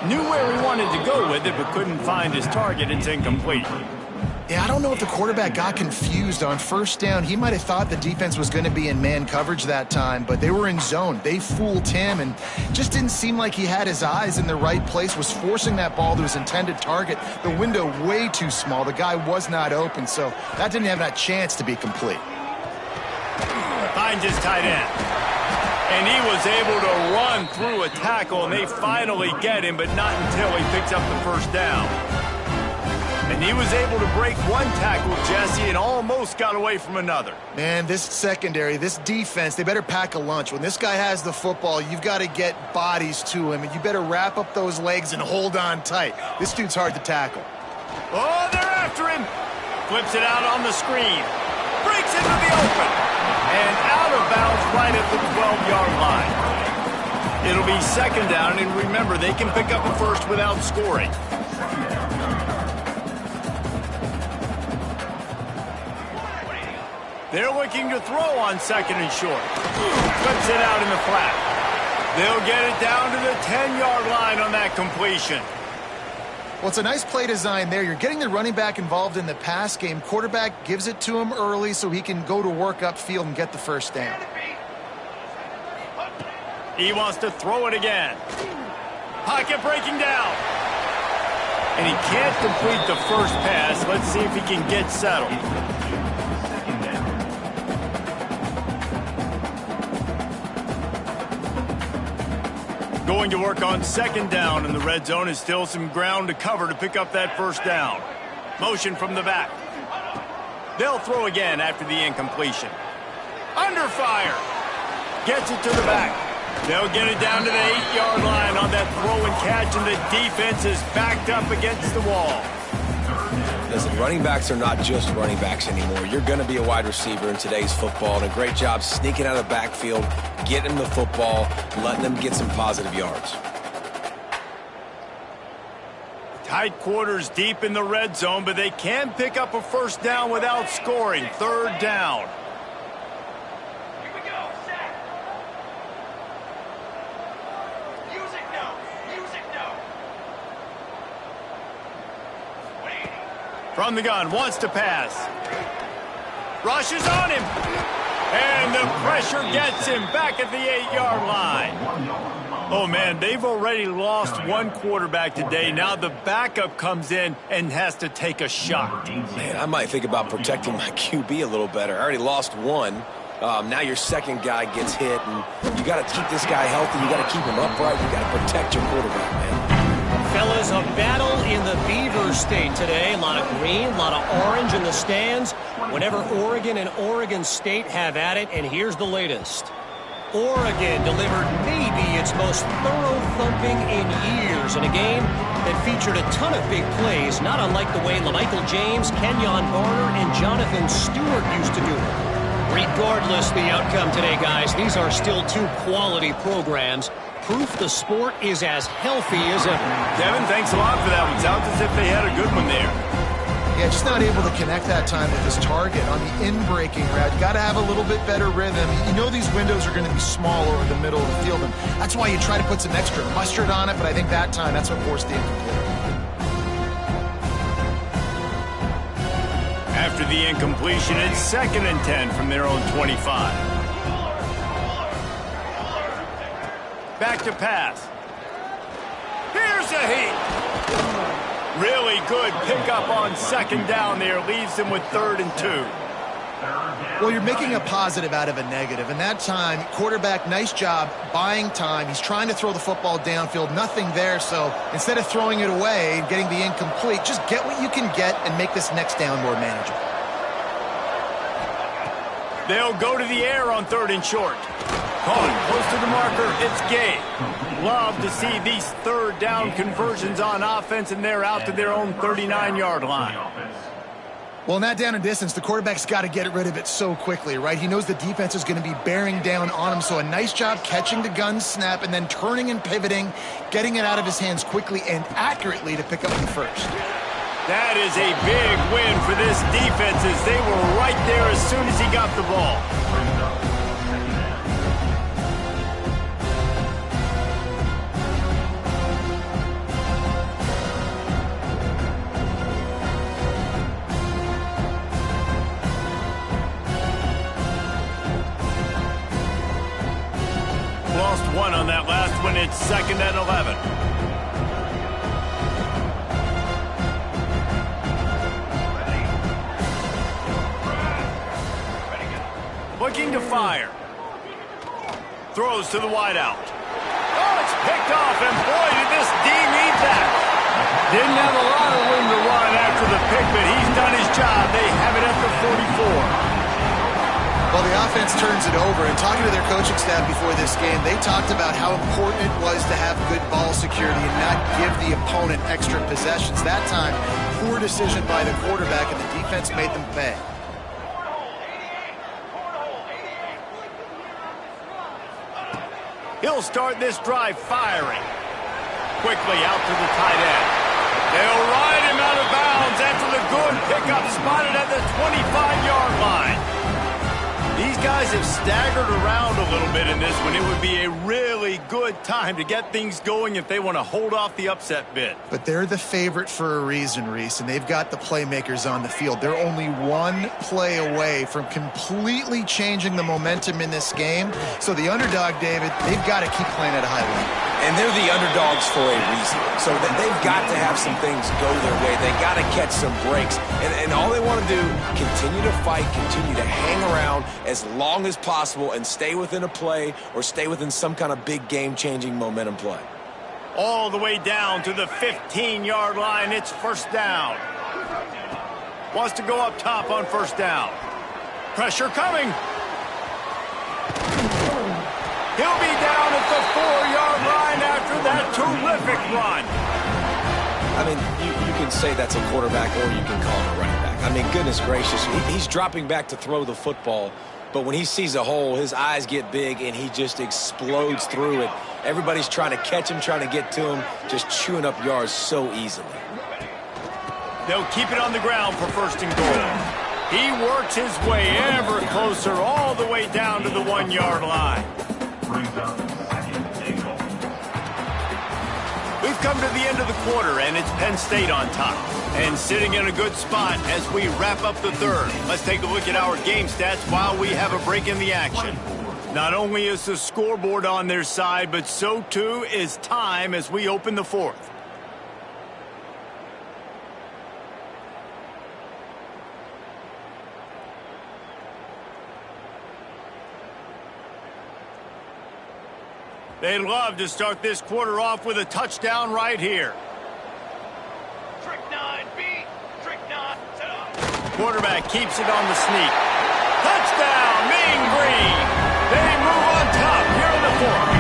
Knew where he wanted to go with it, but couldn't find his target. It's incomplete. Yeah, I don't know if the quarterback got confused on 1st down. He might have thought the defense was going to be in man coverage that time, but they were in zone. They fooled him and just didn't seem like he had his eyes in the right place, was forcing that ball to his intended target. The window way too small. The guy was not open, so that didn't have that chance to be complete. Finds his tight end. And he was able to run through a tackle, and they finally get him, but not until he picks up the 1st down. And he was able to break one tackle, Jesse, and almost got away from another. Man, this secondary, this defense, they better pack a lunch. When this guy has the football, you've got to get bodies to him, and you better wrap up those legs and hold on tight. This dude's hard to tackle. Oh, they're after him. Flips it out on the screen. Breaks into the open. And out of bounds right at the 12-yard line. It'll be 2nd down, and remember, they can pick up a first without scoring. They're looking to throw on 2nd and short. Flips it out in the flat. They'll get it down to the 10-yard line on that completion. Well, it's a nice play design there. You're getting the running back involved in the pass game. Quarterback gives it to him early so he can go to work upfield and get the 1st down. He wants to throw it again. Pocket breaking down. And he can't complete the first pass. Let's see if he can get settled. Going to work on 2nd down, and the red zone is still some ground to cover to pick up that 1st down. Motion from the back. They'll throw again after the incompletion. Under fire. Gets it to the back. They'll get it down to the 8-yard line on that throw and catch, and the defense is backed up against the wall. Listen, running backs are not just running backs anymore. You're going to be a wide receiver in today's football, and a great job sneaking out of the backfield, getting them the football, letting them get some positive yards. Tight quarters deep in the red zone, but they can pick up a 1st down without scoring. 3rd down. Here we go. Set. Music now. Music now. Wait. From the gun, wants to pass. Rushes on him. And the pressure gets him back at the 8-yard line. Oh, man, they've already lost one quarterback today. Now the backup comes in and has to take a shot. Man, I might think about protecting my QB a little better. I already lost one. Now your 2nd guy gets hit, and you got to keep this guy healthy. You got to keep him upright. You got to protect your quarterback, man. Fellas, a battle in the Beaver State today. A lot of green, a lot of orange in the stands. Whenever Oregon and Oregon State have at it, and here's the latest. Oregon delivered maybe its most thorough thumping in years in a game that featured a ton of big plays, not unlike the way LaMichael James, Kenyon Barner, and Jonathan Stewart used to do it. Regardless the outcome today, guys, these are still 2 quality programs. Proof the sport is as healthy as ever. Kevin, thanks a lot for that one. Sounds as if they had a good one there. Yeah, just not able to connect that time with his target on the in-breaking route. You got to have a little bit better rhythm. You know these windows are going to be small over the middle of the field, and that's why you try to put some extra mustard on it, but I think that time that's what forced the incomplete. After the incompletion, it's 2nd and 10 from their own 25. Back to pass. Here's a heat. Really good pickup on 2nd down there. Leaves them with 3rd and 2. Well, you're making a positive out of a negative. And that time, quarterback, nice job buying time. He's trying to throw the football downfield. Nothing there. So instead of throwing it away and getting the incomplete, just get what you can get and make this next down more manageable. They'll go to the air on 3rd and short. Caught close to the marker. It's GANg. Love to see these 3rd down conversions on offense, and they're out to their own 39-yard line. Well, in that down and distance, the quarterback's got to get rid of it so quickly, right? He knows the defense is going to be bearing down on him, so a nice job catching the gun snap and then turning and pivoting, getting it out of his hands quickly and accurately to pick up the first. That is a big win for this defense, as they were right there as soon as he got the ball. Lost one on that last one. It's 2nd and 11. Looking to fire. Throws to the wideout. Oh, it's picked off, and boy, did this D need that. Didn't have a lot of room to run after the pick, but he's done his job. They have it at the 44. Well, the offense turns it over, and talking to their coaching staff before this game, they talked about how important it was to have good ball security and not give the opponent extra possessions. That time, poor decision by the quarterback, and the defense made them pay. He'll start this drive firing. Quickly out to the tight end. They'll ride him out of bounds after the good pickup, spotted at the 25-yard line. These guys have staggered around a little bit in this one. It would be a really good time to get things going if they want to hold off the upset bid. But they're the favorite for a reason, Reese, and they've got the playmakers on the field. They're only one play away from completely changing the momentum in this game. So the underdog, David, they've got to keep playing at a high level. And they're the underdogs for a reason. So they've got to have some things go their way. They got to catch some breaks. And all they want to do, continue to fight, continue to hang around as long as possible and stay within a play or stay within some kind of big game-changing momentum play. All the way down to the 15-yard line. It's 1st down. Wants to go up top on 1st down. Pressure coming. He'll be down at the 4-yard line after that terrific run. I mean, you can say that's a quarterback or you can call him a running back. I mean, goodness gracious, he's dropping back to throw the football, but when he sees a hole, his eyes get big and he just explodes through it. Everybody's trying to catch him, trying to get to him, just chewing up yards so easily. They'll keep it on the ground for 1st and goal. He works his way ever closer all the way down to the 1-yard line. We've come to the end of the quarter, and it's Penn State on top. And sitting in a good spot as we wrap up the 3rd. Let's take a look at our game stats while we have a break in the action. Not only is the scoreboard on their side, but so too is time as we open the 4th. They'd love to start this quarter off with a touchdown right here. Trick 9, B. Trick 9, set up. Quarterback keeps it on the sneak. Touchdown, Mean Green. They move on top here in the 4th.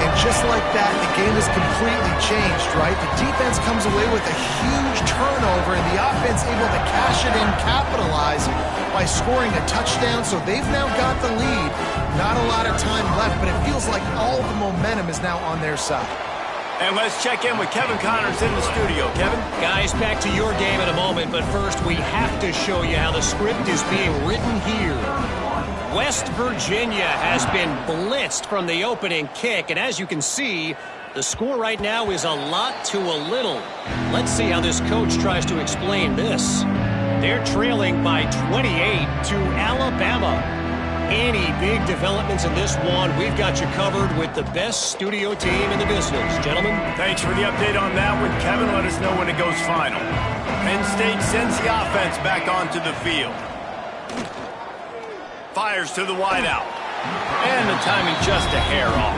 And just like that, the game is completely changed, right? The defense comes away with a huge turnover, and the offense able to cash it in, capitalize by scoring a touchdown. So they've now got the lead. Not a lot of time left, but it feels like all the momentum is now on their side. And let's check in with Kevin Connors in the studio. Kevin? Guys, back to your game in a moment, but first we have to show you how the script is being written here. West Virginia has been blitzed from the opening kick, and as you can see, the score right now is a lot to a little. Let's see how this coach tries to explain this. They're trailing by 28 to Alabama. Any big developments in this one, we've got you covered with the best studio team in the business. Gentlemen. Thanks for the update on that one, Kevin. Let us know when it goes final. Penn State sends the offense back onto the field. fires to the wideout. And the timing just a hair off.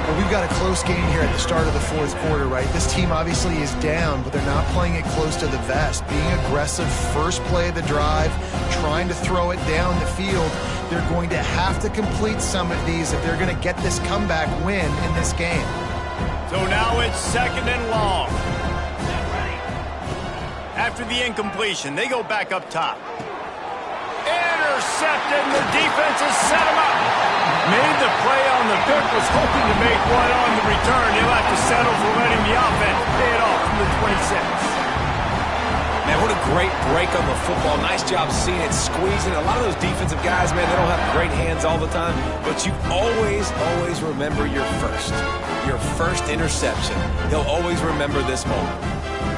Well, we've got a close game here at the start of the fourth quarter, right? This team obviously is down, but they're not playing it close to the vest. Being aggressive, first play of the drive, trying to throw it down the field. They're going to have to complete some of these if they're going to get this comeback win in this game. So now it's 2nd and long. After the incompletion, they go back up top. Intercepted, and the defense has set him up. Made the play on the pick, was hoping to make one on the return. He'll have to settle for letting the offense pay it off from the 26. Man, what a great break on the football. Nice job seeing it, squeezing. A lot of those defensive guys, man, they don't have great hands all the time, but you always remember your first interception. They'll always remember this moment.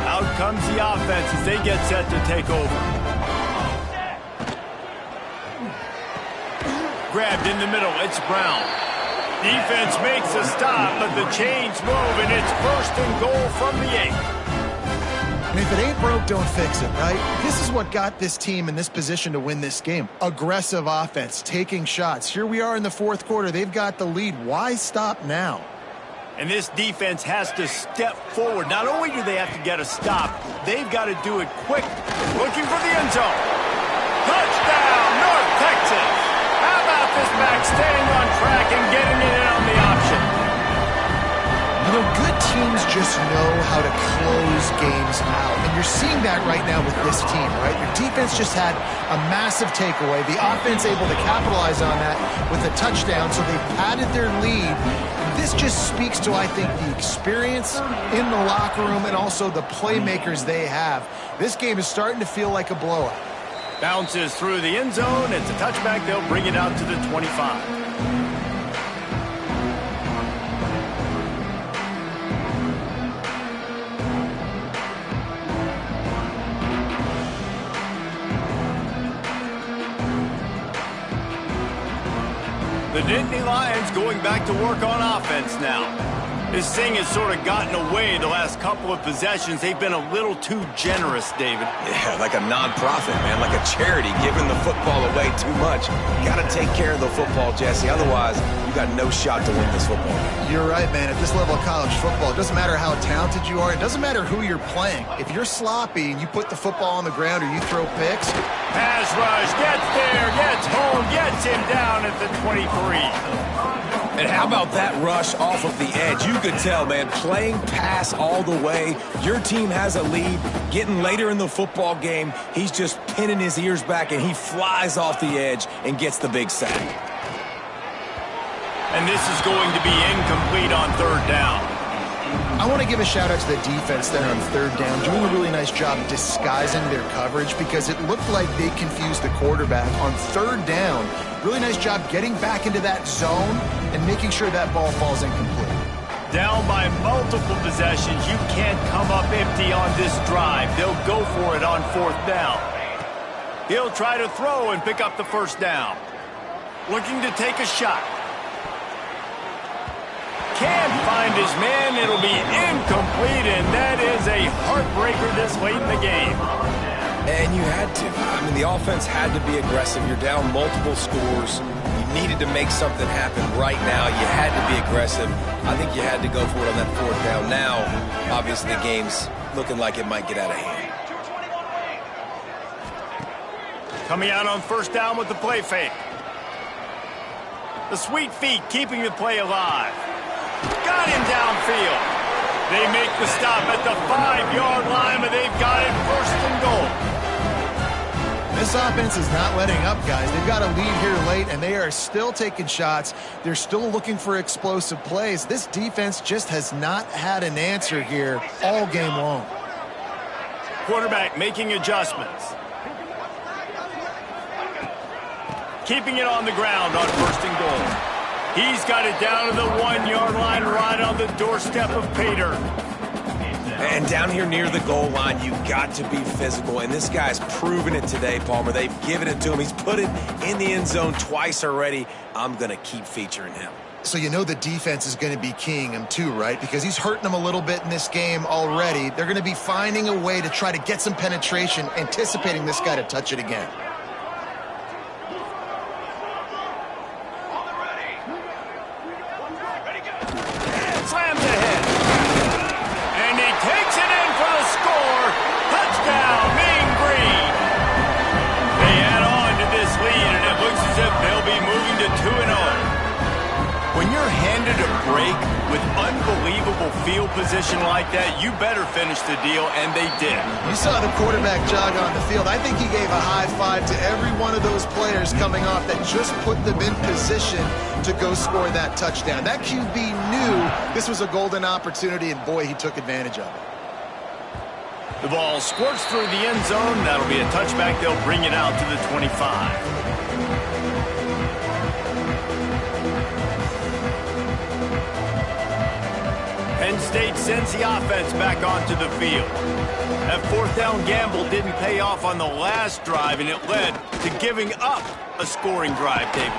Out comes the offense as they get set to take over. Grabbed in the middle, it's Brown. Defense makes a stop, but the chains move, and it's 1st and goal from the 8. And if it ain't broke, don't fix it, right? This is what got this team in this position to win this game. Aggressive offense, taking shots. Here we are in the fourth quarter. They've got the lead. Why stop now? And this defense has to step forward. Not only do they have to get a stop, they've got to do it quick. Looking for the end zone. Touchdown, North Texas. How about this back staying on track and getting it in on the option? You know, good teams just know how to close games out. And you're seeing that right now with this team, right? Your defense just had a massive takeaway. The offense able to capitalize on that with a touchdown, so they padded their lead. This just speaks to, I think, the experience in the locker room and also the playmakers they have. This game is starting to feel like a blowout. Bounces through the end zone. It's a touchback. They'll bring it out to the 25. The Nittany Lions going back to work on offense now. This thing has sort of gotten away the last couple of possessions. They've been a little too generous, David. Yeah, like a non-profit, man, like a charity, giving the football away too much. Got to take care of the football, Jesse. Otherwise, you got no shot to win this football game. You're right, man. At this level of college football, it doesn't matter how talented you are. It doesn't matter who you're playing. If you're sloppy and you put the football on the ground or you throw picks. Pass rush, gets there, gets home, gets him down at the 23. And how about that rush off of the edge? You could tell, man, playing pass all the way. Your team has a lead. Getting later in the football game, he's just pinning his ears back, and he flies off the edge and gets the big sack. And this is going to be incomplete on 3rd down. I want to give a shout out to the defense there on 3rd down, doing a really nice job disguising their coverage because it looked like they confused the quarterback on 3rd down. Really nice job getting back into that zone and making sure that ball falls incomplete. Down by multiple possessions, you can't come up empty on this drive. They'll go for it on 4th down. He'll try to throw and pick up the 1st down. Looking to take a shot. Can't find his man. It'll be incomplete, and that is a heartbreaker this late in the game. And you had to. I mean, the offense had to be aggressive. You're down multiple scores. You needed to make something happen right now. You had to be aggressive. I think you had to go for it on that 4th down. Now, obviously, the game's looking like it might get out of hand. Coming out on 1st down with the play fake. The sweet feet keeping the play alive. Got him downfield. They make the stop at the 5-yard line, but they've got it 1st and goal. This offense is not letting up, guys. They've got a lead here late, and they are still taking shots. They're still looking for explosive plays. This defense just has not had an answer here all game long. Quarterback making adjustments. Keeping it on the ground on 1st and goal. He's got it down to the 1-yard line, right on the doorstep of Pater. And down here near the goal line, you got to be physical. And this guy's proven it today, Palmer. They've given it to him. He's put it in the end zone twice already. I'm going to keep featuring him. So you know the defense is going to be keying him too, right? Because he's hurting them a little bit in this game already. They're going to be finding a way to try to get some penetration, anticipating this guy to touch it again. break with unbelievable field position like that, you better finish the deal, and they did. You saw the quarterback jog on the field. I think he gave a high five to every one of those players coming off that just put them in position to go score that touchdown. That QB knew this was a golden opportunity, and boy, he took advantage of it. The ball squirts through the end zone. That'll be a touchback. They'll bring it out to the 25. Penn State sends the offense back onto the field. That fourth down gamble didn't pay off on the last drive, and it led to giving up a scoring drive, David.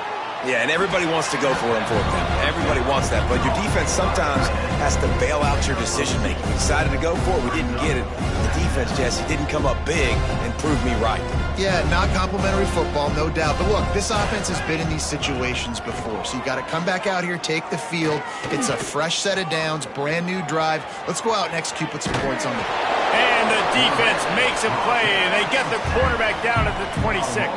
Yeah, and everybody wants to go for it on fourth down. Everybody wants that, but your defense sometimes has to bail out your decision-making. We decided to go for it. We didn't get it. The defense, Jesse, didn't come up big and prove me right. Yeah, not complimentary football, no doubt. But look, this offense has been in these situations before, so you got to come back out here, take the field. It's a fresh set of downs, brand new drive. Let's go out and execute, put some points on the board. And the defense makes a play, and they get the quarterback down at the 26.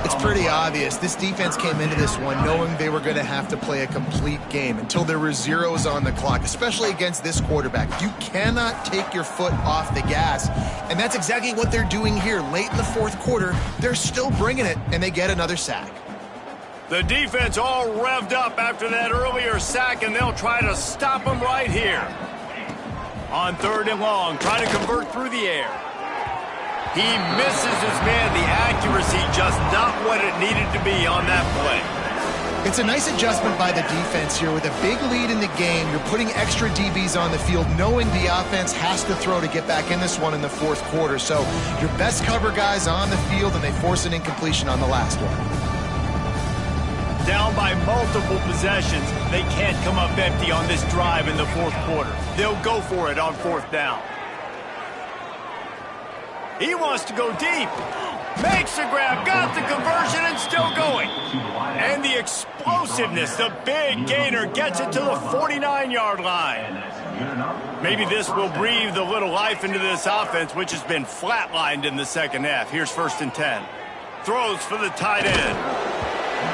It's pretty obvious. This defense came into this one knowing they were going to have to play a complete game until there were zeros on the clock, especially against this quarterback. You cannot take your foot off the gas, and that's exactly what they're doing here. Late in the fourth quarter, they're still bringing it, and they get another sack. The defense all revved up after that earlier sack, and they'll try to stop them right here. On 3rd and long, trying to convert through the air. He misses his man. The accuracy just not what it needed to be on that play. It's a nice adjustment by the defense here. With a big lead in the game, you're putting extra DBs on the field, knowing the offense has to throw to get back in this one in the fourth quarter. So your best cover guys on the field, and they force an incompletion on the last one. Down by multiple possessions, they can't come up empty on this drive in the fourth quarter. They'll go for it on 4th down. He wants to go deep. Makes the grab, got the conversion, and still going. And the explosiveness, the big gainer gets it to the 49-yard line. Maybe this will breathe a little life into this offense, which has been flatlined in the second half. Here's 1st and 10. Throws for the tight end.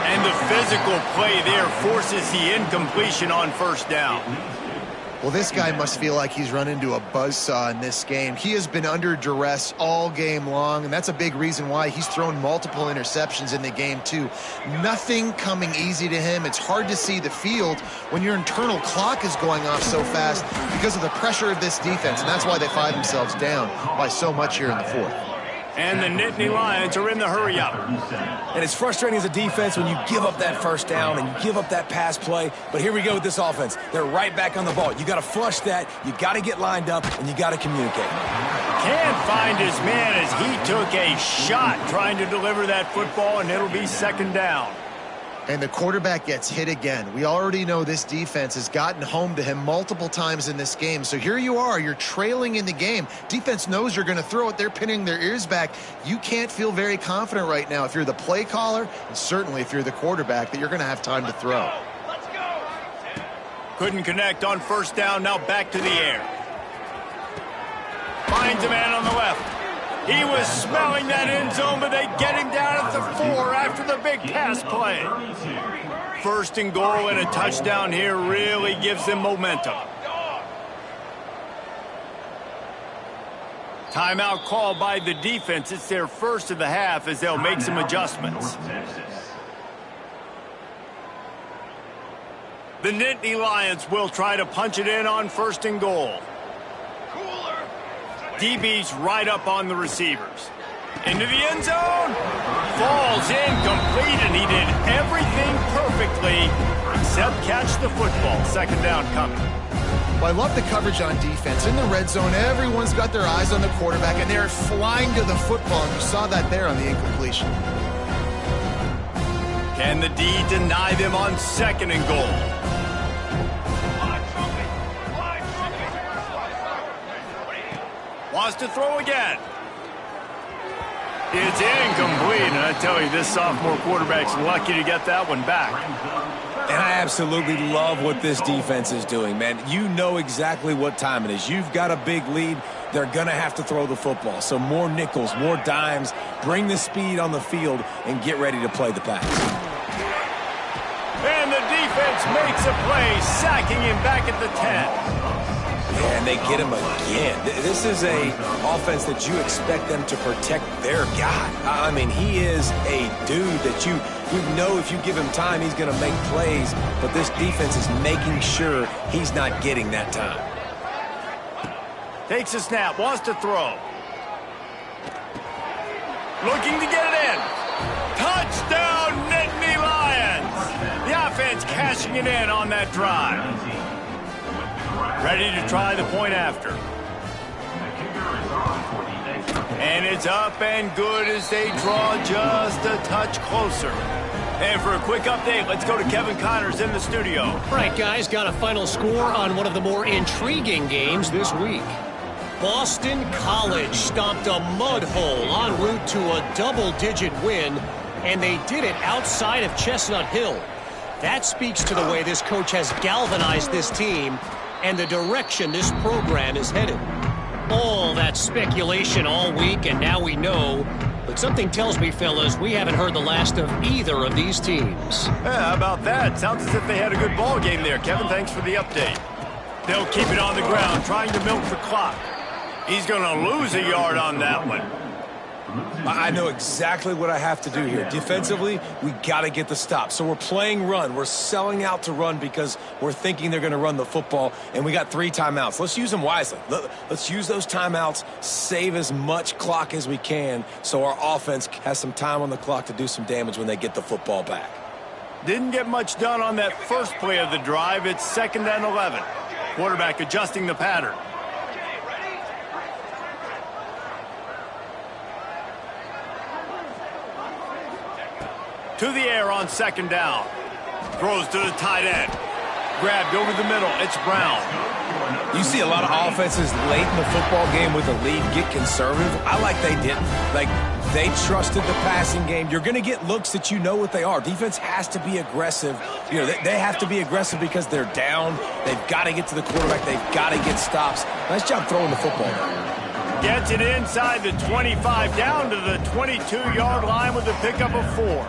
And the physical play there forces the incompletion on 1st down. Well, this guy must feel like he's run into a buzzsaw in this game. He has been under duress all game long, and that's a big reason why he's thrown multiple interceptions in the game, too. Nothing coming easy to him. It's hard to see the field when your internal clock is going off so fast because of the pressure of this defense, and that's why they find themselves down by so much here in the fourth. And the Nittany Lions are in the hurry-up. And it's frustrating as a defense when you give up that 1st down and you give up that pass play. But here we go with this offense. They're right back on the ball. You got to flush that. You got to get lined up, and you got to communicate. Can't find his man as he took a shot trying to deliver that football, and it'll be 2nd down. And the quarterback gets hit again. We already know this defense has gotten home to him multiple times in this game. So here you are, you're trailing in the game. Defense knows you're going to throw it. They're pinning their ears back. You can't feel very confident right now if you're the play caller, and certainly if you're the quarterback, that you're going to have time to throw. Let's go. Couldn't connect on 1st down, now back to the air. Finds a man on the left. He was smelling that end zone, but they get him down at the 4 after the big pass play. 1st and goal, and a touchdown here really gives them momentum. Timeout called by the defense. It's their first of the half as they'll make some adjustments. The Nittany Lions will try to punch it in on 1st and goal. DB's right up on the receivers. Into the end zone. Falls incomplete, and he did everything perfectly except catch the football. 2nd down coming. Well, I love the coverage on defense. In the red zone, everyone's got their eyes on the quarterback, and they're flying to the football, and you saw that there on the incompletion. Can the D deny them on 2nd and goal? Wants to throw again. It's incomplete, and I tell you, this sophomore quarterback's lucky to get that one back. And I absolutely love what this defense is doing, man. You know exactly what time it is. You've got a big lead. They're going to have to throw the football. So more nickels, more dimes, bring the speed on the field, and get ready to play the pass. And the defense defense makes a play, sacking him back at the 10. Yeah, and they get him again. This is a offense that you expect them to protect their guy. I mean, he is a dude that you know if you give him time, he's going to make plays, but this defense is making sure he's not getting that time. Takes a snap, wants to throw. Looking to get it in. Touchdown, Nittany Lions! The offense cashing it in on that drive. Ready to try the point after. And it's up and good as they draw just a touch closer. And for a quick update, let's go to Kevin Connors in the studio. All right, guys, got a final score on one of the more intriguing games this week. Boston College stomped a mud hole en route to a double-digit win, and they did it outside of Chestnut Hill. That speaks to the way this coach has galvanized this team and the direction this program is headed. All that speculation all week, and now we know. But something tells me, fellas, we haven't heard the last of either of these teams. Yeah, how about that? Sounds as if they had a good ball game there. Kevin, thanks for the update. They'll keep it on the ground, trying to milk the clock. He's going to lose a yard on that one. I know exactly what I have to do here. Defensively, we got to get the stop. So we're playing run. We're selling out to run because we're thinking they're going to run the football, and we got 3 timeouts. Let's use them wisely. Let's use those timeouts, save as much clock as we can so our offense has some time on the clock to do some damage when they get the football back. Didn't get much done on that first play of the drive. It's 2nd and 11. Quarterback adjusting the pattern. To the air on 2nd down. Throws to the tight end. Grabbed over the middle. It's Brown. You see a lot of offenses late in the football game with a lead get conservative. I like they didn't. Like, they trusted the passing game. You're going to get looks that you know what they are. Defense has to be aggressive. You know, they have to be aggressive because they're down. They've got to get to the quarterback. They've got to get stops. Nice job throwing the football. Gets it inside the 25, down to the 22-yard line with a pickup of 4.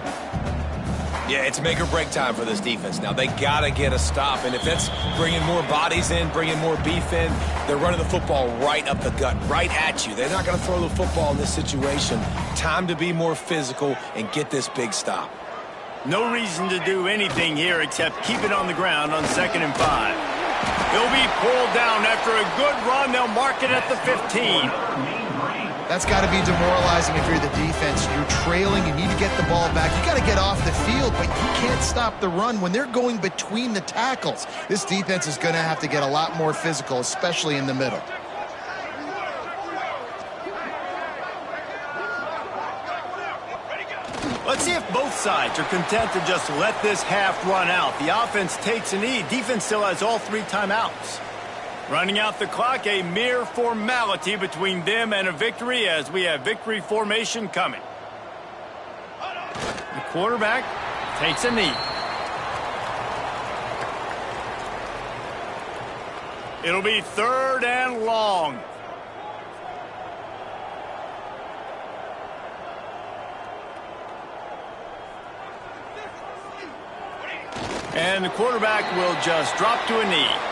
Yeah, it's make or break time for this defense. Now, they got to get a stop, and if that's bringing more bodies in, bringing more beef in, they're running the football right up the gut, right at you. They're not going to throw the football in this situation. Time to be more physical and get this big stop. No reason to do anything here except keep it on the ground on 2nd and 5. He'll be pulled down after a good run. They'll mark it at the 15. That's got to be demoralizing if you're the defense. You're trailing, you need to get the ball back. You got to get off the field, but you can't stop the run when they're going between the tackles. This defense is going to have to get a lot more physical, especially in the middle. Let's see if both sides are content to just let this half run out. The offense takes a knee. Defense still has all 3 timeouts. Running out the clock, a mere formality between them and a victory as we have victory formation coming. The quarterback takes a knee. It'll be 3rd and long. And the quarterback will just drop to a knee.